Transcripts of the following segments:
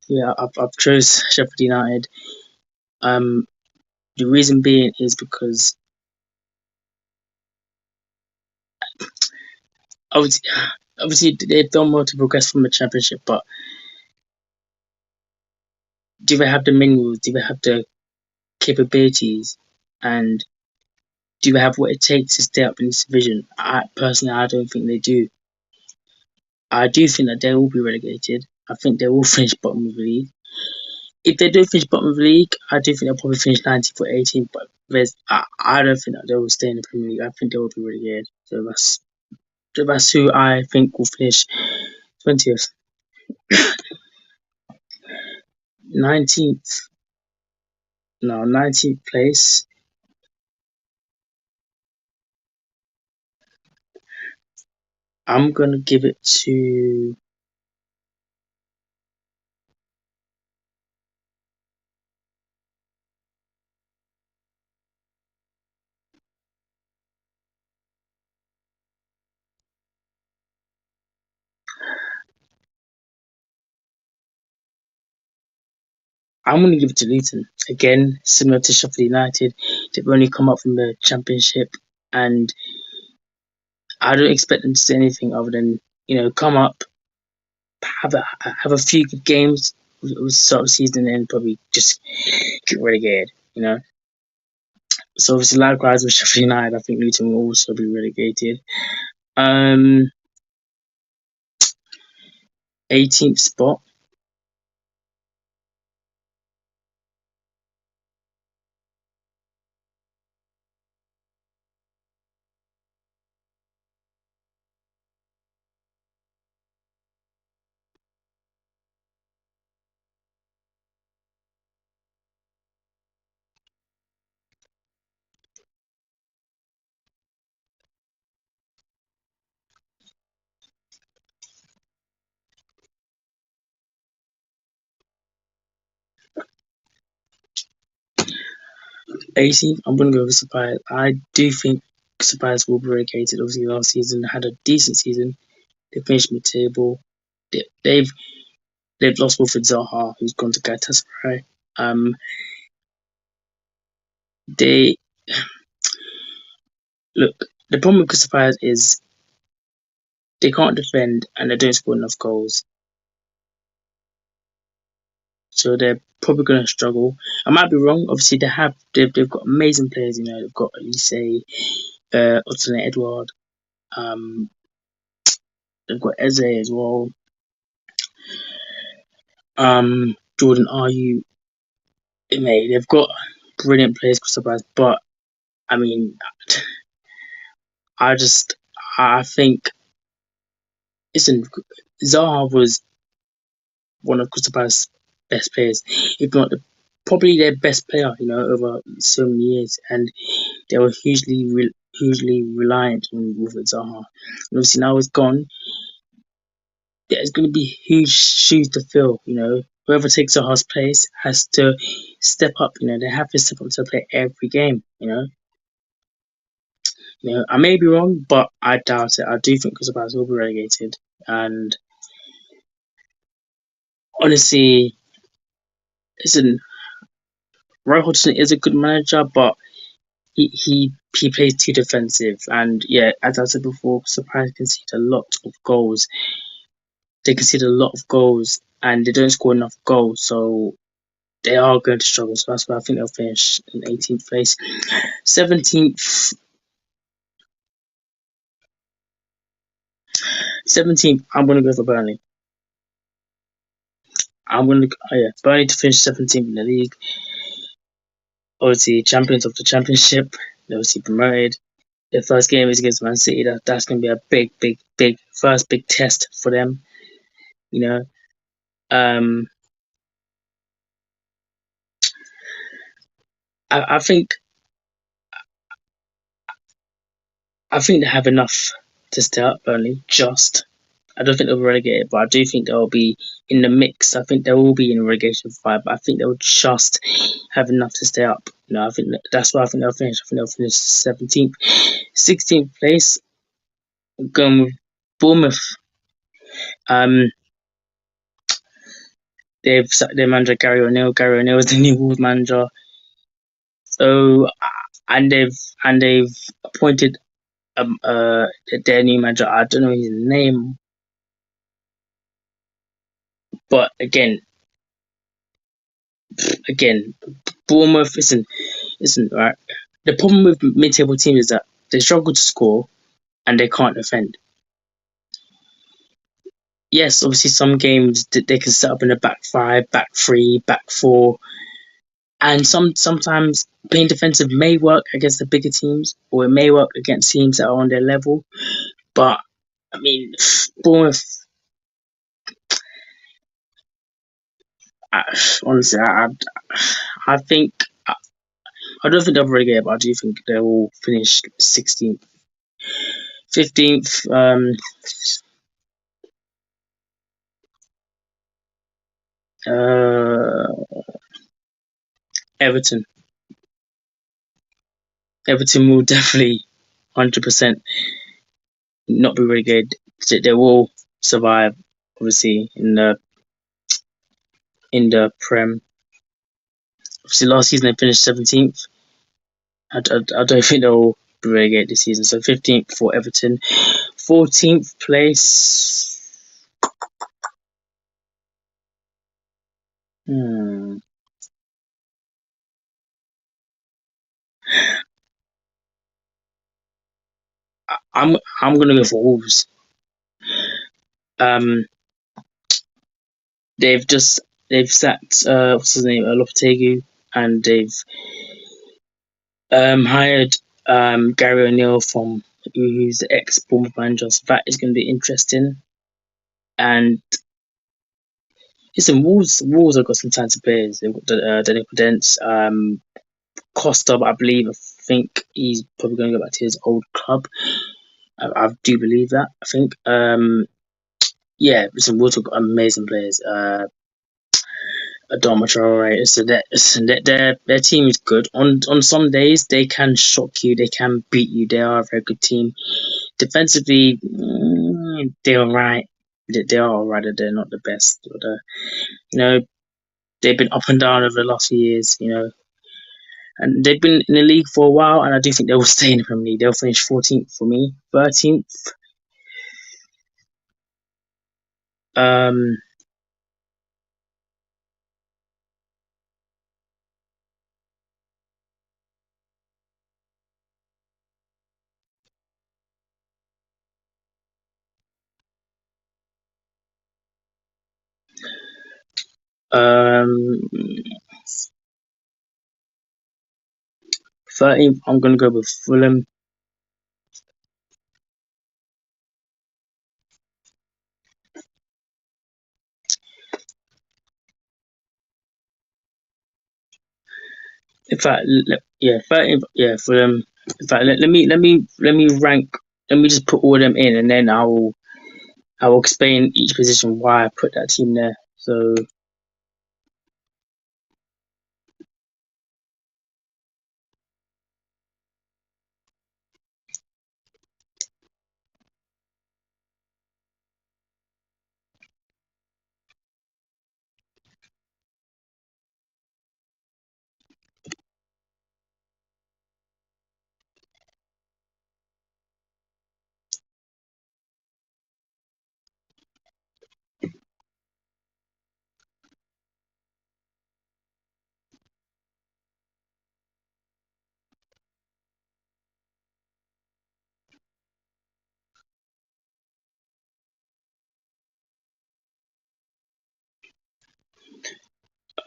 Yeah, I've chose Sheffield United. Um, the reason being is because obviously, obviously they've done well to progress from the Championship, but do they have the minerals? Do they have the capabilities? And do they have what it takes to stay up in this division? I don't think they do. I do think that they will be relegated. I think they will finish bottom of the league. If they do finish bottom of the league, I do think they'll probably finish 19th or 18th. But I don't think that they will stay in the Premier League. I think they will be relegated. So that's who I think will finish 20th. 19th. No, 19th place. I'm going to give it to. I'm going to give it to Luton. Again, similar to Sheffield United. They've only come up from the Championship. And I don't expect them to do anything other than, come up, have a few good games with start of the season and probably just get relegated, you know. So obviously likewise with Sheffield United, I think Luton will also be relegated. 18th spot. I'm gonna go with Spurs. I do think Spurs will be relegated. Obviously last season they had a decent season. They finished mid-table. They've they've lost Wilfried Zaha, who's gone to Galatasaray. They look. The problem with Spurs is they can't defend and they don't score enough goals. So they're probably going to struggle. I might be wrong. Obviously, they've got amazing players. They've got Elise, Odsonne Edouard. Um, they've got Eze as well. Jordan Ayew. They've got brilliant players, Crystal Palace. But I mean, I just I think listen, Zaha was one of Crystal Palace's best players, if not probably their best player. Over so many years, and they were hugely reliant on Wilfried Zaha. And obviously now he's gone. There's going to be huge shoes to fill. Whoever takes Zaha's place has to step up. They have to step up to play every game. I may be wrong, but I doubt it. I do think Crystal Palace will be relegated. And honestly, listen, Roy Hodgson is a good manager, but he plays too defensive. And yeah, as I said before, Crystal Palace concede a lot of goals. They concede a lot of goals, and they don't score enough goals. So they are going to struggle. So that's why I think they'll finish in 18th place. 17th, 17th. I'm going to go for Burnley. Burnley to finish 17th in the league. Obviously, champions of the championship. They obviously promoted. Their first game is against Man City. That's going to be a big first big test for them. You know, um, I think they have enough to stay up. Burnley just. I don't think they'll be relegated, but I do think they'll be in the mix. I think they will be in a relegation fight, but I think they'll just have enough to stay up. I think that's why I think they'll finish. I think they'll finish 17th. 16th place, I'm going with Bournemouth. Um, they've sacked their manager Gary O'Neill. Gary O'Neill is the new Wolves manager. So and they've appointed their new manager. I don't know his name, but again, Bournemouth isn't right. The problem with mid-table teams is that they struggle to score and they can't defend. Yes, obviously some games they can set up in a back five, back three, back four, and sometimes being defensive may work against the bigger teams, or it may work against teams that are on their level. But I mean, Bournemouth. I, honestly, I think I don't think they'll relegate, but I do think they will finish 16th, 15th. Uh, Everton. Everton will definitely 100% not be relegated. They will survive, obviously, in the Prem. Obviously, last season they finished 17th. I don't think they'll be relegated this season. So 15th for Everton, 14th place. Hmm. I'm gonna go for Wolves. Um, they've just they've sacked what's his name, Lopetegui, and they've hired Gary O'Neill from who's the ex Bournemouth manager. So that is going to be interesting. And listen, Wolves have got some talented players. They've got Daniel Dents, Costa, I believe. I think he's probably going to go back to his old club. I do believe that. I think. Yeah, listen, Wolves have got amazing players. Adama Traore. So their team is good. On some days they can shock you. They can beat you. They are a very good team. Defensively, they're alright. They are alright. They're not the best. But, you know, they've been up and down over the last few years. And they've been in the league for a while, and I do think they will stay in the Premier League. They'll finish 14th for me, 13th. Um, um, 13th. I'm gonna go with Fulham. In fact, yeah, 13th. Yeah, Fulham. In fact, let me rank. Let me just put all of them in, and then I will explain each position why I put that team there. So,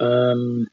um,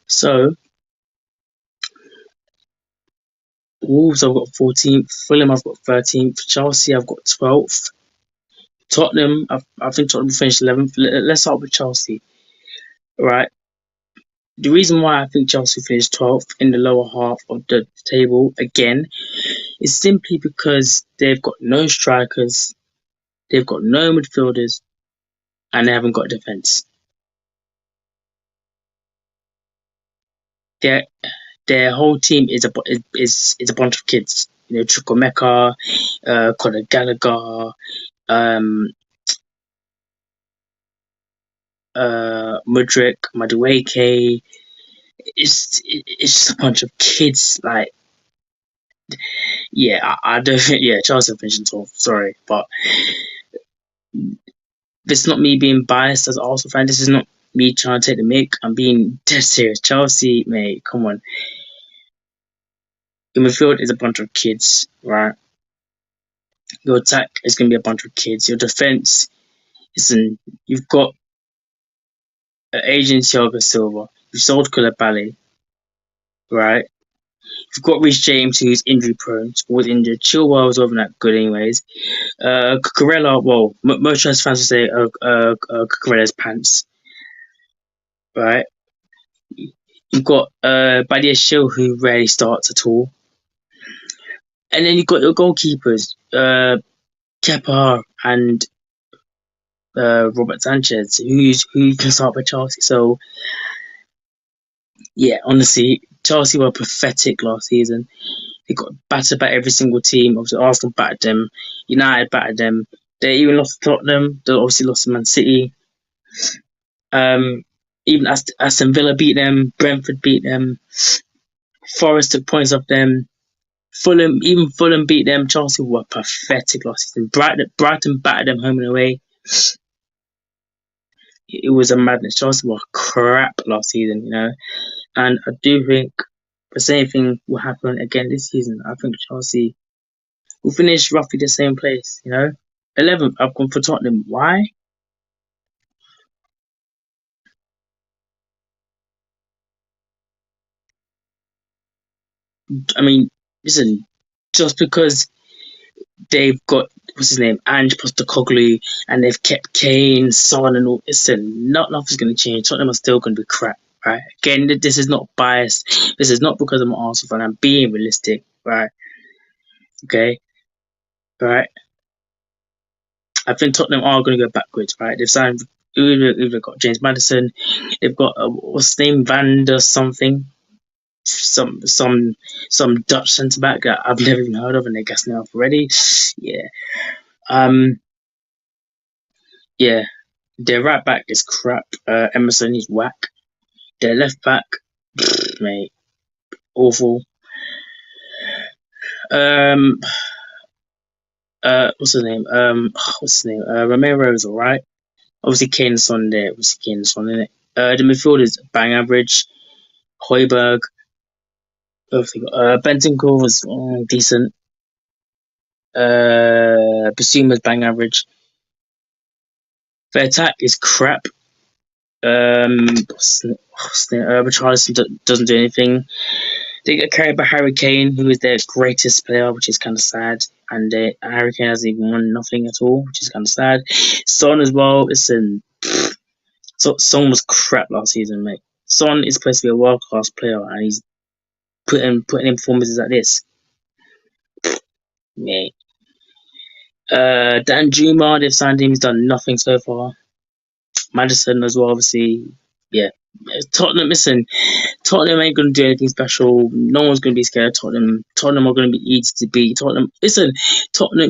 So Wolves I've got 14th, Fulham I've got 13th, Chelsea I've got 12th, Tottenham I think Tottenham finished 11th. Let's start with Chelsea, right? The reason why I think Chelsea finished 12th in the lower half of the table again is simply because they've got no strikers, they've got no midfielders, and they haven't got defence. Their their whole team is a bunch of kids. You know, Chukwemeka, Conor Gallagher, um, Mudryk, Madueke. It's just a bunch of kids. Like, yeah, I don't think, yeah, Chelsea finished 12th. Sorry, but this is not me being biased as an Arsenal fan. This is not me trying to take the mick. I'm being dead serious. Chelsea, mate, come on. Your midfield is a bunch of kids, right? Your attack is going to be a bunch of kids. Your defense, listen, you've got agent Thiago Silva. You've sold Koulibaly, right? You've got Reece James, who's injury prone, was injured. Chilwell was wasn't that good, anyways. Cucurella, well, most fans would say Cucurella's pants, right? You've got Badiashile, who rarely starts at all. And then you've got your goalkeepers, Kepa and Robert Sanchez, who can start for Chelsea. So, yeah, honestly, Chelsea were pathetic last season. They got battered by every single team. Obviously, Arsenal battered them. United battered them. They even lost to Tottenham. They obviously lost to Man City. Even Aston Villa beat them. Brentford beat them. Forest took points off them. Fulham beat them. Chelsea were pathetic last season. Brighton battered them home and away. It was a madness. Chelsea were crap last season, you know. And I do think the same thing will happen again this season. I think Chelsea will finish roughly the same place, you know. 11th, I've gone for Tottenham. Why? I mean, listen, just because they've got, what's his name, Ange Postecoglou, and they've kept Kane, Son, and all, listen, nothing's going to change. Tottenham are still going to be crap, right? Again, this is not biased. This is not because I'm an Arsenal fan. I'm being realistic, right? Okay, right? I think Tottenham are going to go backwards, right? They've signed, they've got James Madison, they've got, what's his name, Van der something, some Dutch centre back that I've never even heard of, and they're gassing it off already. Yeah. Um. Yeah. Their right back is crap. Emerson is whack. Their left back, mate, awful. Um. What's his name? What's his name? Romero's alright. Obviously, Kane's on there. Obviously, Kane's on in it. The midfield is bang average. Højbjerg. Bentancur was decent. Basuma's bang average. Their attack is crap. Richarlison doesn't do anything. They get carried by Harry Kane, who is their greatest player, which is kind of sad. And Harry Kane hasn't even won nothing at all, which is kind of sad. Son as well. Listen, Son was crap last season, mate. Son is supposed to be a world class player, and he's putting in performances like this, mate. Dan Juma, they've signed him. He's done nothing so far. Madison as well, obviously. Yeah. Tottenham, listen, Tottenham ain't going to do anything special. No one's going to be scared of Tottenham. Tottenham are going to be easy to beat. Tottenham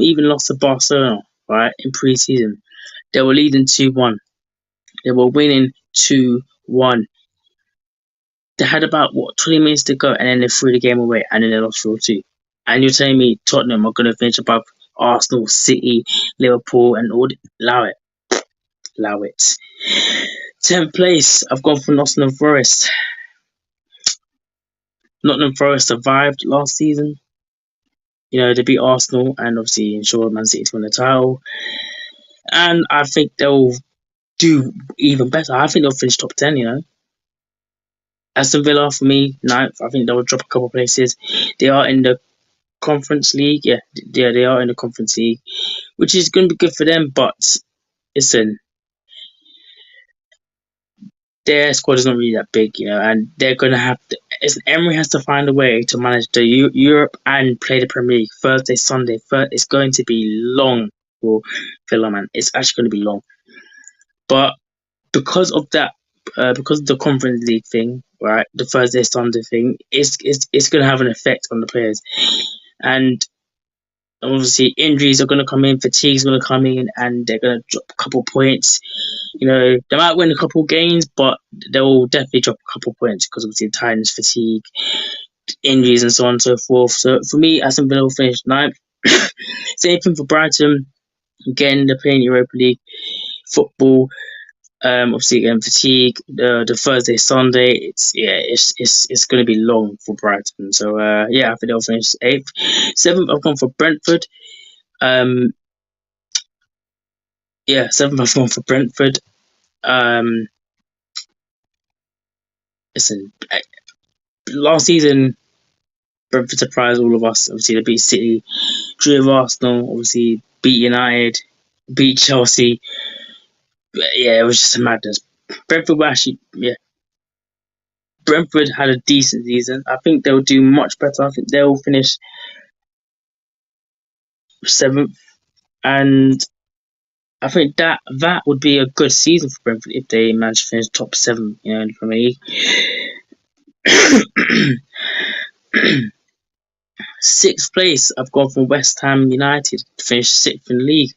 even lost to Barcelona, right, in pre-season. They were leading 2-1. They were winning 2-1. They had about, 20 minutes to go, and then they threw the game away, and then they lost 4-2. And you're telling me Tottenham are going to finish above Arsenal, City, Liverpool, and all? Allow it. Allow it. 10th place, I've gone for Nottingham Forest. Nottingham Forest survived last season. You know, they beat Arsenal and obviously ensured Man City to win the title. And I think they'll do even better. I think they'll finish top 10. Aston Villa for me, ninth. I think they'll drop a couple places. They are in the Conference League. Yeah, they are in the Conference League, which is going to be good for them. But listen, their squad is not really that big, and they're going to have to. Emery has to find a way to manage the Europe and play the Premier League Thursday, Sunday. It's going to be long for Villa, man. It's actually going to be long, but because of that, because of the Conference League thing, right, the Thursday, Sunday thing, it's going to have an effect on the players, and obviously injuries are going to come in, fatigue's going to come in, and they're going to drop a couple points. They might win a couple games, but they'll definitely drop a couple points because obviously tiredness, fatigue, injuries, and so on and so forth. So for me, Aston Villa will finish ninth. Same thing for Brighton. Again, they're playing Europa League football. Obviously, again, fatigue. The Thursday, Sunday. It's going to be long for Brighton. So I think they'll finish eighth. Seventh, I've gone for Brentford. Seventh, I've gone for Brentford. Listen, last season, Brentford surprised all of us. Obviously, they beat City, drew with Arsenal, obviously beat United, beat Chelsea. But, it was just a madness. Brentford Brentford had a decent season. I think they'll do much better. I think they'll finish seventh, and I think that would be a good season for Brentford if they manage to finish top seven, in the Premier League. Sixth place, I've gone from West Ham United to finish sixth in the league.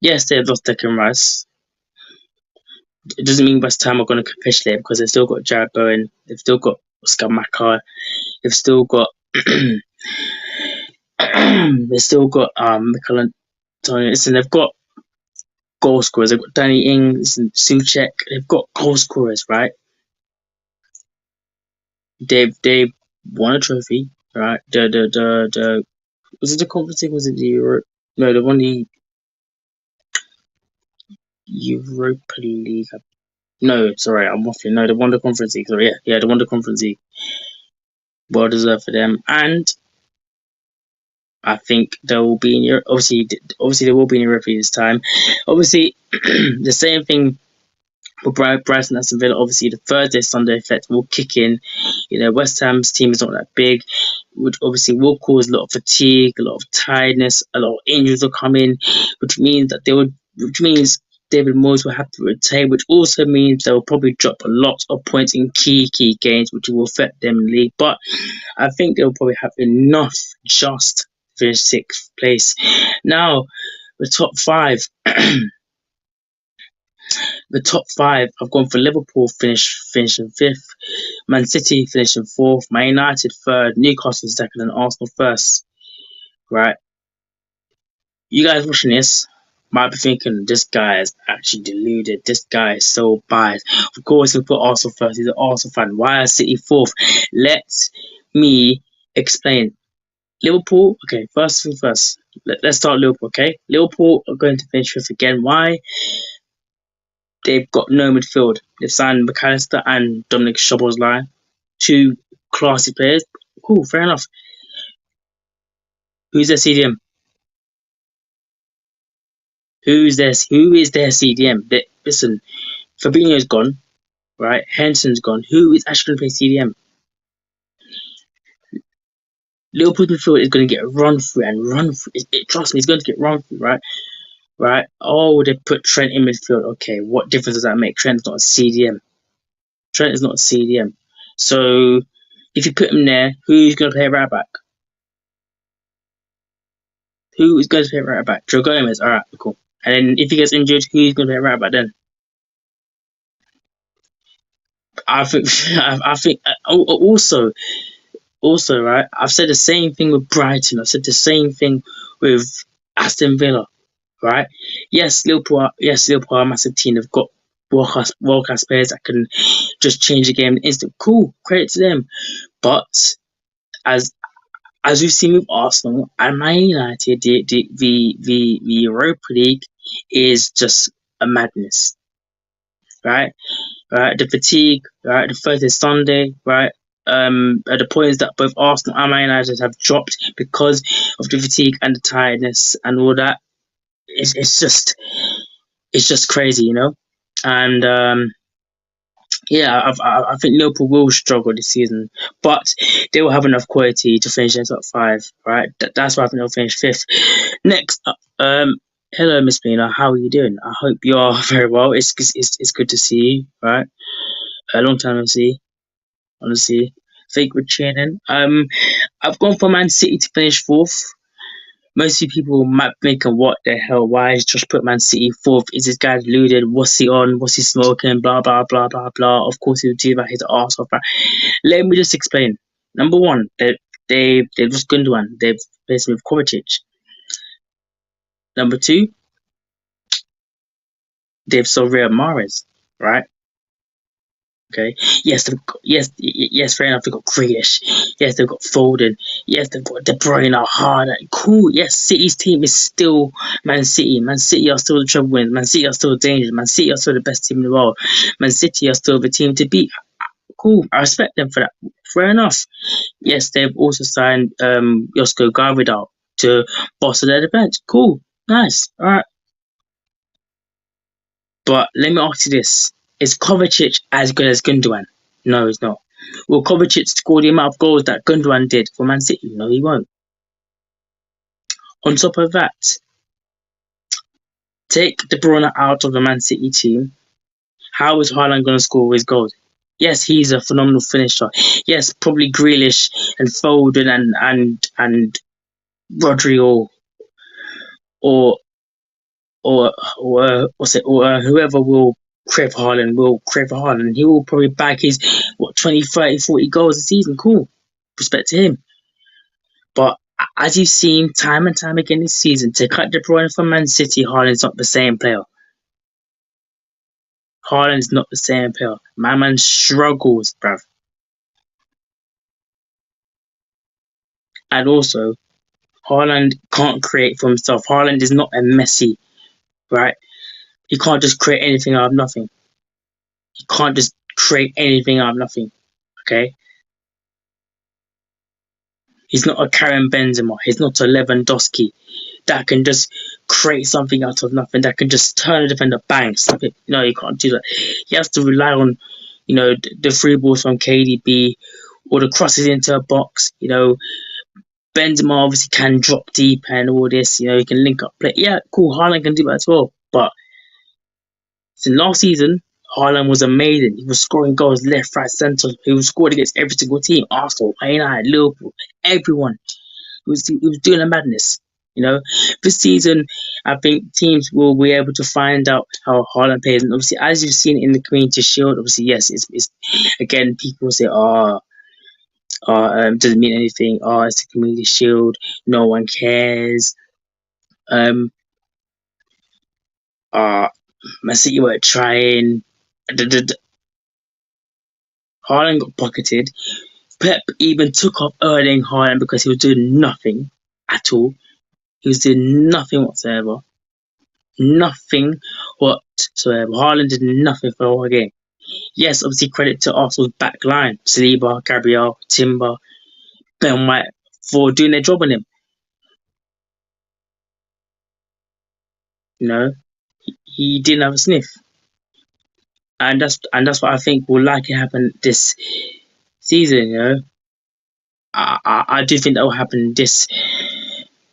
Yes, they've lost Declan Rice. It doesn't mean West Ham are going to capitulate because they've still got Jared Bowen, they've still got Oscar Maka, they've still got Mikel Antonio. Listen, they've got goal scorers. They've got Danny Ings and Souček. They've got goal scorers, right? They've won a trophy, right? The was it the Conference League? Was it the Euro? No, they won the Europa League. No, sorry, I'm waffling. No, they won the Conference League. Sorry, they won the Conference League. Well deserved for them, and I think they will be in Europe. Obviously, they will be in Europe this time. Obviously, the same thing for Brighton and Aston Villa. Obviously, the Thursday Sunday effect will kick in. West Ham's team is not that big, which obviously will cause a lot of fatigue, a lot of tiredness, a lot of injuries will come in, which means David Moyes will have to retain, which also means they'll probably drop a lot of points in key games, which will affect them in the league. But I think they'll probably have enough just to finish sixth place. Now, the top five. The top five, I've gone for Liverpool finishing fifth, Man City finishing fourth, Man United third, Newcastle second, and Arsenal first. Right? You guys watching this might be thinking this guy is actually deluded. This guy is so biased. Of course, he'll put Arsenal first. He's an Arsenal fan. Why is City fourth? Let me explain. Liverpool, okay, first thing first. Let's start Liverpool, okay? Liverpool are going to finish fifth again. Why? They've got no midfield. They've signed McAllister and Dominic Szoboszlai, two classy players. Cool, fair enough. Who's their CDM? Who is their CDM? Listen, Fabinho's gone, right? Henson's gone. Who is actually going to play CDM? Liverpool midfield is going to get run through and run through. Trust me, it's going to get run through, right? Right? Oh, they put Trent in midfield. Okay, what difference does that make? Trent's not a CDM. Trent is not a CDM. So if you put him there, who's going to play right back? Who is going to play right back? Joe Gomez. All right, cool. And then if he gets injured, who's going to play right back then? I think. Also, right. I've said the same thing with Brighton. I've said the same thing with Aston Villa. Right. Yes, Liverpool are a massive team. They've got world class players that can just change the game in instant. Cool, credit to them. But as we've seen with Arsenal and Man United, the Europa League is just a madness. right? Right, the fatigue, right, the Thursday Sunday, right. The points that both Arsenal and Man United have dropped because of the fatigue and the tiredness and all that. It's just crazy, you know. And yeah, I think Liverpool will struggle this season, but they will have enough quality to finish in top five, right? That's why I think they'll finish fifth. Next, hello, Miss Mina. How are you doing? I hope you are very well. It's good to see you, right? A long time no see, honestly. Thank you for tuning in. I've gone for Man City to finish fourth. Mostly people might be thinking, what the hell? Why is Josh put Man City fourth? Is this guy deluded? What's he on? What's he smoking? Blah, blah, blah, blah, blah. Of course, he'll do that. His arse off. Right? Let me just explain. Number one, they've just Gundogan. They've replaced him with Kovacic. Number two, they've sold Riyad Mahrez, right? Okay. Yes, fair enough. They've got Grealish. Yes, they've got Foden. Yes, they've got De Bruyne, Haaland. Cool. Yes, City's team is still Man City. Man City are still the treble winners. Man City are still dangerous. Man City are still the best team in the world. Man City are still the team to beat. Cool. I respect them for that. Fair enough. Yes, they've also signed Josko Gvardiol to bolster their defense. Cool. Nice. All right. But let me ask you this. Is Kovacic as good as Gundogan? No, he's not. Will Kovacic score the amount of goals that Gundogan did for Man City? No, he won't. On top of that, take De Bruyne out of the Man City team. How is Haaland going to score his goals? Yes, he's a phenomenal finisher. Yes, probably Grealish and Foden and Rodri or whoever will crave Haaland. He will probably bag his 20, 30, 40 goals a season. Cool. Respect to him. But as you've seen time and time again this season, to cut De Bruyne from Man City, Haaland's not the same player. Haaland's not the same player. My man struggles, bruv. And also, Haaland can't create for himself. Haaland is not a Messi, right? He can't just create anything out of nothing. He can't just create anything out of nothing, okay? He's not a Karim Benzema. He's not a Lewandowski that can just create something out of nothing, that can just turn a defender, bang, stop it. No, you can't do that. He has to rely on, the free balls from KDB or the crosses into a box. Benzema obviously can drop deep and all this. He can link up play. Yeah, cool. Haaland can do that as well. But since last season, Haaland was amazing. He was scoring goals left, right, centre. He was scoring against every single team. Arsenal, Man United, Liverpool, everyone. He was doing a madness. This season, I think teams will be able to find out how Haaland plays. And obviously, as you've seen in the Community Shield, obviously, yes, it's again, people say, doesn't mean anything. It's the Community Shield. No one cares. Man City were trying. Haaland got pocketed. Pep even took off Erling Haaland because he was doing nothing at all. He was doing nothing whatsoever. Nothing whatsoever. Haaland did nothing for the whole game. Yes, obviously credit to Arsenal's back line. Saliba, Gabriel, Timber, Ben White for doing their job on him. He didn't have a sniff. And that's what I think will likely happen this season, I do think that will happen this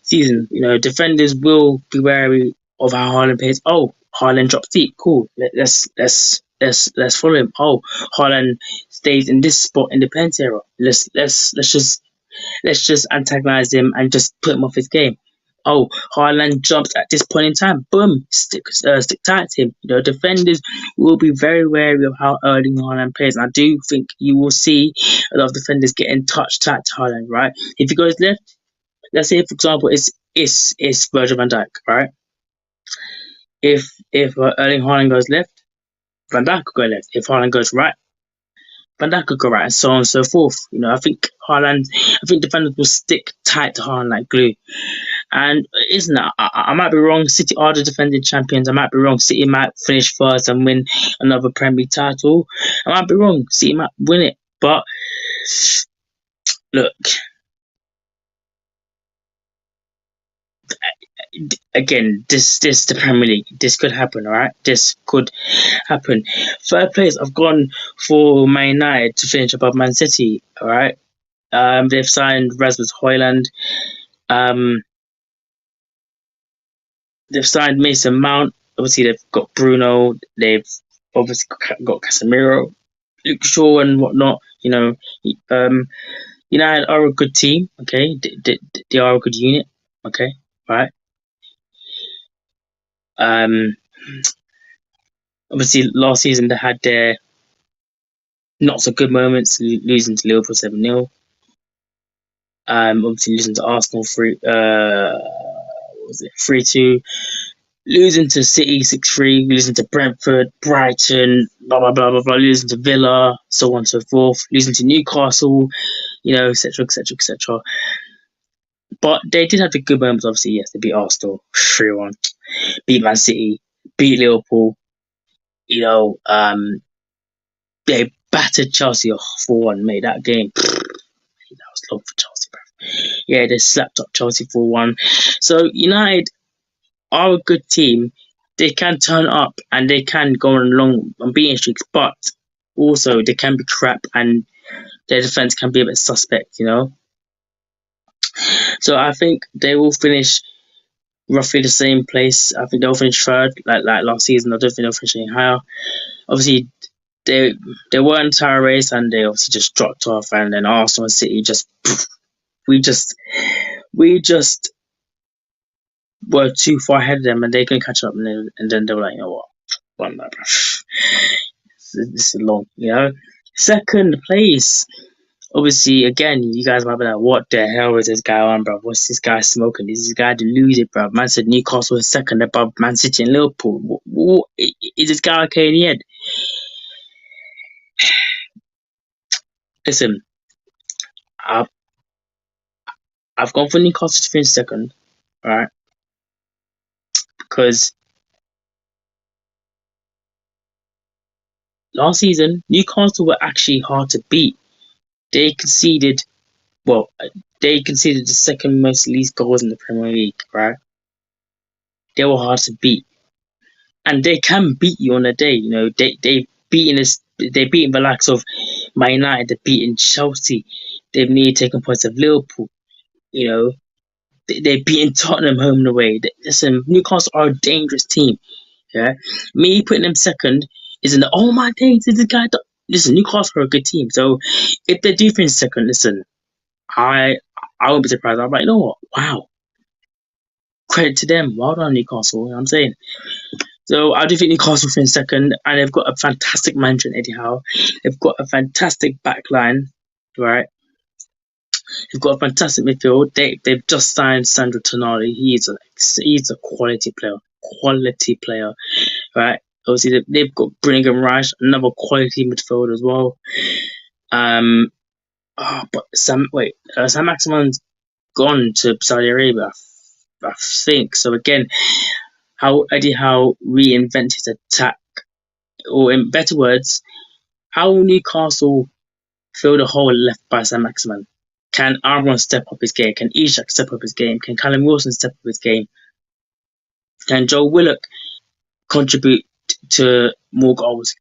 season. Defenders will be wary of how Haaland plays. Oh, Haaland drops deep. Cool. Let's follow him. Oh, Haaland stays in this spot in the penalty area. Let's just antagonize him and just put him off his game. Oh, Haaland jumps at this point in time. Boom, stick tight to him. Defenders will be very wary of how Erling Haaland plays. And I do think you will see a lot of defenders getting touched tight to Haaland, right? If he goes left, let's say for example, it's Virgil van Dijk, right? If Erling Haaland goes left, Van Dijk could go left. If Haaland goes right, Van Dijk could go right, and so on and so forth. I think defenders will stick tight to Haaland like glue. And isn't that, I might be wrong. City are the defending champions. I might be wrong. City might finish first and win another Premier League title. I might be wrong. City might win it, but look, again, this the Premier League. This could happen, all right? This could happen. Third place, I've gone for Man United to finish above Man City, all right? They've signed Rasmus Højlund. Um, they've signed Mason Mount. Obviously, they've got Bruno. They've obviously got Casemiro, Luke Shaw, and whatnot. Um, United are a good team. Okay, they are a good unit. Okay, right. Um, Obviously, last season they had their not so good moments, losing to Liverpool 7-0. Obviously losing to Arsenal 3-2, losing to City 6-3, losing to Brentford, Brighton, blah blah blah blah blah, losing to Villa, so on and so forth, losing to Newcastle, etc. etc. etc. But they did have the good moments. Obviously, yes, they beat Arsenal 3-1, beat Man City, beat Liverpool. They battered Chelsea 4-1. Made that game. That was love for Chelsea, bro. Yeah, they slapped up Chelsea 4-1. So United are a good team. They can turn up and they can go on long beating streaks, but also they can be crap and their defense can be a bit suspect. So I think they will finish roughly the same place. I think they'll finish third, like last season. I don't think they'll finish any higher. Obviously, they were in entire race and they obviously just dropped off, and then Arsenal and City we just were too far ahead of them and they couldn't catch up, and then they were like, you know what, one minute, bro. This is long. Second place, obviously, again, you guys might be like, what the hell is this guy on, bro? What's this guy smoking? Is this guy deluded, bro? Man said Newcastle is second above Man City and Liverpool. Is this guy okay in the end? Listen, I've, I've gone for Newcastle to finish second, right? Because last season, Newcastle were actually hard to beat. They conceded, they conceded the second most least goals in the Premier League, right? They were hard to beat, and they can beat you on a day. They beaten this, they beaten the likes of Man United, they've beaten Chelsea, they've nearly taken points of Liverpool. They've beaten Tottenham home and away. Listen, Newcastle are a dangerous team. Yeah, me putting them second isn't oh my days, this guy. Listen, Newcastle are a good team, so if they do finish second, listen, I won't be surprised. I'm like, you know what? Wow, credit to them. Well done, Newcastle. You know what I'm saying. So I do think Newcastle finish second, and they've got a fantastic manager in Eddie Howe. They've got a fantastic back line, right? They've got a fantastic midfield. They've just signed Sandro Tonali. He's a quality player, right? Obviously they've got Brinigan Rice, another quality midfield as well. But Sam Maximan's gone to Saudi Arabia, I think. So again, how Eddie Howe reinvented his attack, or in better words, how will Newcastle fill the hole left by Sam Maximan? Can Aaron step up his game? Can Ishak step up his game? Can Callum Wilson step up his game? Can Joe Willock contribute to more goals?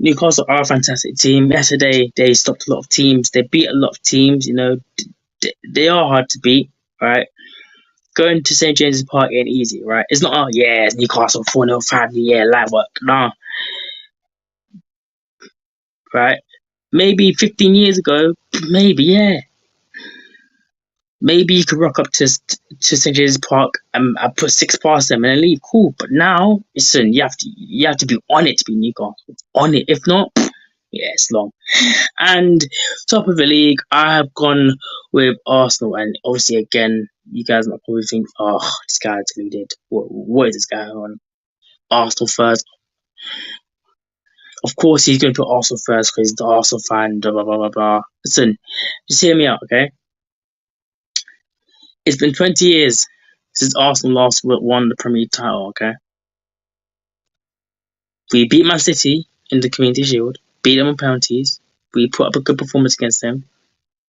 Newcastle are a fantastic team. Yesterday, they stopped a lot of teams. They beat a lot of teams. They are hard to beat, right? Going to St. James's Park ain't easy, right? It's not, it's Newcastle 4-0 family, light work. Nah, right? Maybe 15 years ago, maybe, yeah. Maybe you could rock up to St. James's Park and put 6 past them and then leave. Cool. But now, listen, you have to be on it to be Newcastle. On it. If not, it's long. And top of the league, I have gone with Arsenal. And obviously, again, you guys might probably think, this guy's deluded. What is this guy on? Arsenal first. Of course, he's going to put Arsenal first because he's the Arsenal fan, blah, blah, blah, blah, blah. Listen, just hear me out, okay? It's been 20 years since Arsenal last won the Premier League title, okay? We beat Man City in the Community Shield, beat them on penalties. We put up a good performance against them,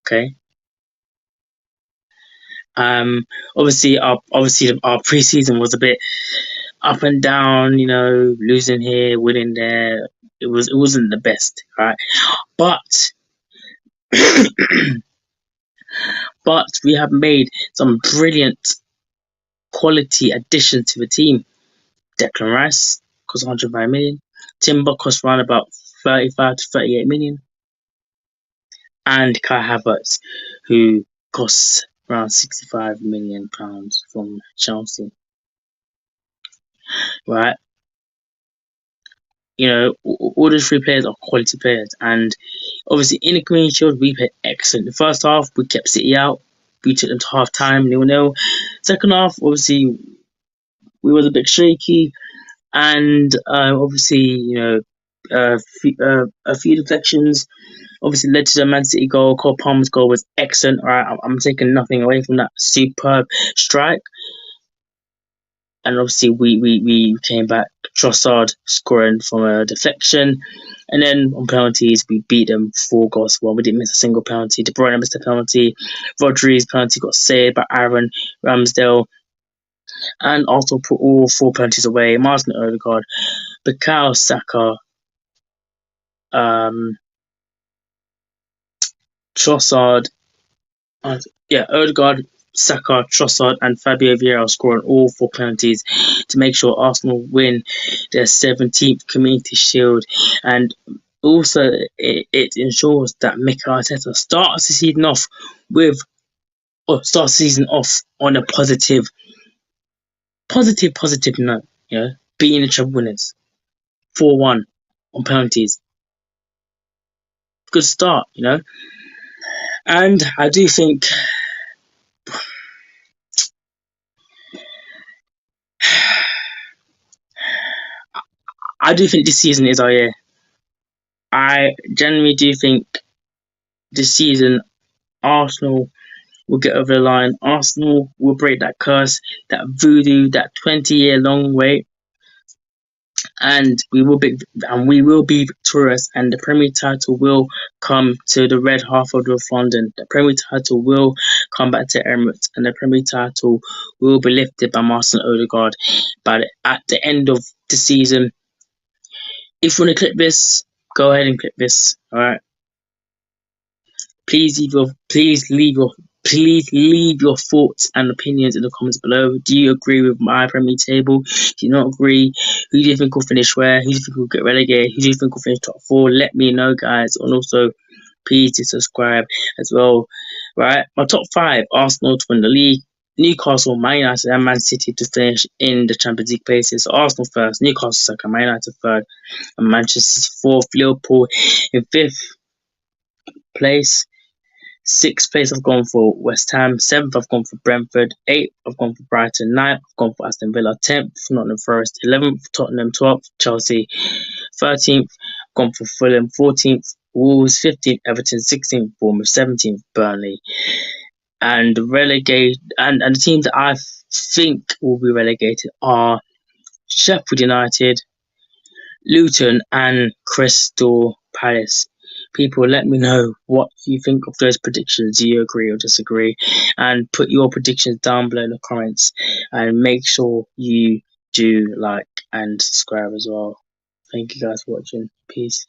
okay? Obviously our preseason was a bit up and down, losing here, winning there. It wasn't the best, right? But but we have made some brilliant quality additions to the team. Declan Rice cost 105 million. Timber cost around about 35 to 38 million. And Kai Havertz, who costs around £65 million from Chelsea. Right? All those three players are quality players. And obviously, in the Community Shield, we played excellent. The first half, we kept City out. We took them to half time, 0-0. Second half, obviously, we was a bit shaky. And obviously, a few deflections obviously led to the Man City goal. Cole Palmer's goal was excellent. Right, I'm taking nothing away from that superb strike. And obviously we came back. Trossard scoring from a deflection. And then on penalties, we beat them 4 goals to 1. We didn't miss a single penalty. De Bruyne missed a penalty. Rodri's penalty got saved by Aaron Ramsdale. And also put all 4 penalties away. Martin Odegaard, Bukayo Saka, Trossard, Odegaard, Saka, Trossard, and Fabio Vieira scoring all 4 penalties to make sure Arsenal win their 17th Community Shield. And also, it ensures that Mikel Arteta starts the season off on a positive note. Beating the treble winners 4-1 on penalties. Good start, And I do think this season is our year. I genuinely do think this season Arsenal will get over the line. Arsenal will break that curse, that voodoo, that 20-year long wait, and we will be victorious. And the Premier title will come to the red half of North London. The Premier title will come back to Emirates, and the Premier title will be lifted by Martin Odegaard. But at the end of the season, if you want to clip this, go ahead and clip this. All right. Please leave your thoughts and opinions in the comments below. Do you agree with my Premier table? Do you not agree? Who do you think will finish where? Who do you think will get relegated? Who do you think will finish top 4? Let me know, guys. And also, please do subscribe as well. Right, my top 5: Arsenal to win the league, Newcastle, Man United, and Man City to finish in the Champions League places. So Arsenal first, Newcastle second, Man United third, and Manchester 4th. Liverpool in 5th place. 6th place I've gone for West Ham. 7th I've gone for Brentford. 8th I've gone for Brighton. 9th I've gone for Aston Villa. 10th Nottingham Forest. 11th Tottenham. 12th Chelsea. 13th I've gone for Fulham. 14th Wolves. 15th Everton. 16th Bournemouth. 17th Burnley. And the teams that I think will be relegated are Sheffield United, Luton, and Crystal Palace. People, let me know what you think of those predictions. Do you agree or disagree? And put your predictions down below in the comments. And make sure you do like and subscribe as well. Thank you guys for watching. Peace.